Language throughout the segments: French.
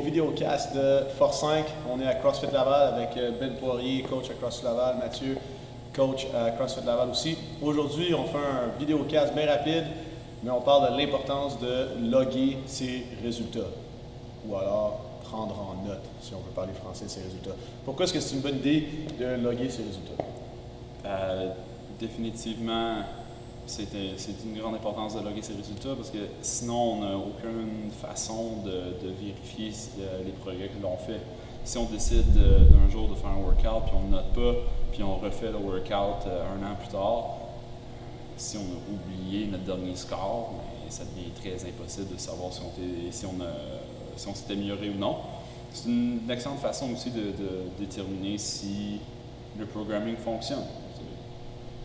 vidéocast de Force 5. On est à CrossFit Laval avec Ben Poirier, coach à CrossFit Laval, Mathieu, coach à CrossFit Laval aussi. Aujourd'hui, on fait un vidéocast bien rapide, mais on parle de l'importance de loguer ses résultats. Ou alors prendre en note, si on veut parler français, ses résultats. Pourquoi est-ce que c'est une bonne idée de loguer ses résultats? Définitivement, c'est une grande importance de loguer ses résultats parce que sinon, on n'a aucune façon de vérifier les progrès que l'on fait. Si on décide d'un jour de faire un workout puis on ne note pas, puis on refait le workout un an plus tard, si on a oublié notre dernier score, ça devient très impossible de savoir si on s'est amélioré ou non. C'est une excellente façon aussi de déterminer si le programming fonctionne.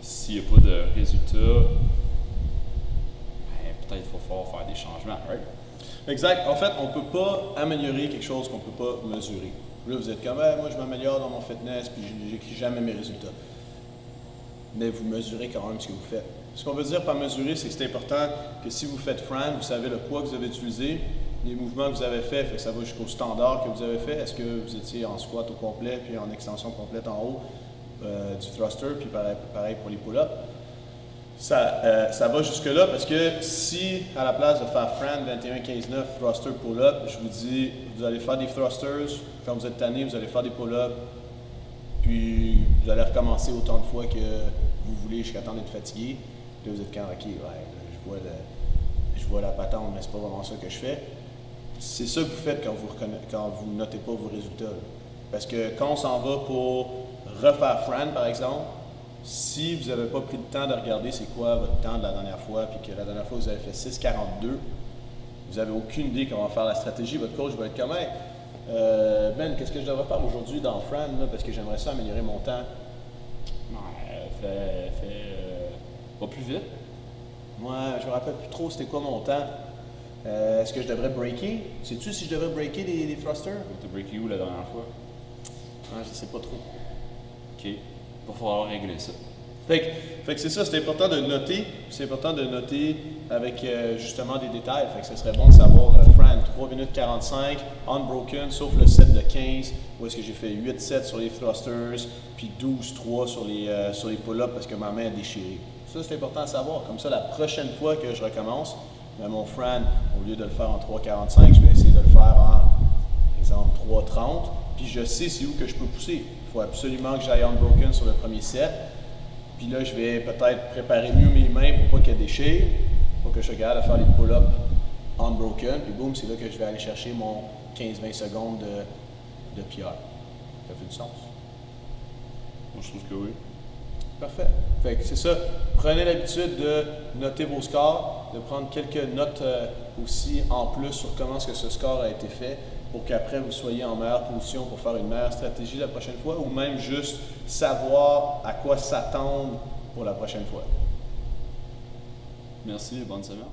S'il n'y a pas de résultats, peut-être qu'il faut falloir faire des changements, right? Exact. En fait, on ne peut pas améliorer quelque chose qu'on ne peut pas mesurer. Là, vous êtes comme, moi, je m'améliore dans mon fitness, puis je n'écris jamais mes résultats. Mais vous mesurez quand même ce que vous faites. Ce qu'on veut dire par mesurer, c'est que c'est important que si vous faites Fran, vous savez le poids que vous avez utilisé, les mouvements que vous avez fait, que ça va jusqu'au standard que vous avez fait. Est-ce que vous étiez en squat au complet, puis en extension complète en haut du thruster, puis pareil pour les pull-ups. Ça va jusque-là parce que si, à la place de faire Fran 21-15-9, thruster, pull-up, je vous dis, vous allez faire des thrusters, quand vous êtes tanné, vous allez faire des pull-ups, puis vous allez recommencer autant de fois que vous voulez jusqu'à temps d'être fatigué. Là, vous êtes quand, ok, ouais, je vois la patente, mais c'est pas vraiment ça que je fais. C'est ça que vous faites quand vous notez pas vos résultats. Là. Parce que quand on s'en va pour refaire Fran, par exemple, si vous n'avez pas pris le temps de regarder c'est quoi votre temps de la dernière fois, puis que la dernière fois vous avez fait 6,42, vous n'avez aucune idée comment faire la stratégie, votre coach va être comme Ben, qu'est-ce que je devrais faire aujourd'hui dans Fran, là, parce que j'aimerais ça améliorer mon temps. Pas plus vite. Moi, je me rappelle plus trop c'était quoi mon temps. Est-ce que je devrais breaker? Sais-tu si je devrais breaker les thrusters? Tu as breaké où la dernière fois? Je ne sais pas trop. OK. Il va falloir régler ça. Fait que c'est ça, c'est important de noter. C'est important de noter avec justement des détails. Fait que ce serait bon de savoir, Fran, 3 minutes 45, unbroken, sauf le set de 15, où est-ce que j'ai fait 8 sets sur les thrusters, puis 12-3 sur les pull-ups parce que ma main a déchiré. Ça, c'est important à savoir. Comme ça, la prochaine fois que je recommence, mon Fran, au lieu de le faire en 3,45, je vais essayer de le faire en, par exemple, 3,30. Puis je sais c'est où que je peux pousser. Il faut absolument que j'aille unbroken sur le premier set. Puis là, je vais peut-être préparer mieux mes mains pour pas qu'elles déchirent, pour que je sois capable de faire les pull-ups unbroken. Puis boum, c'est là que je vais aller chercher mon 15-20 secondes de PR. Ça fait du sens? Moi, je trouve que oui. Parfait. Fait que c'est ça. Prenez l'habitude de noter vos scores, de prendre quelques notes aussi en plus sur comment est-ce que ce score a été fait pour qu'après vous soyez en meilleure position pour faire une meilleure stratégie la prochaine fois ou même juste savoir à quoi s'attendre pour la prochaine fois. Merci et bonne semaine.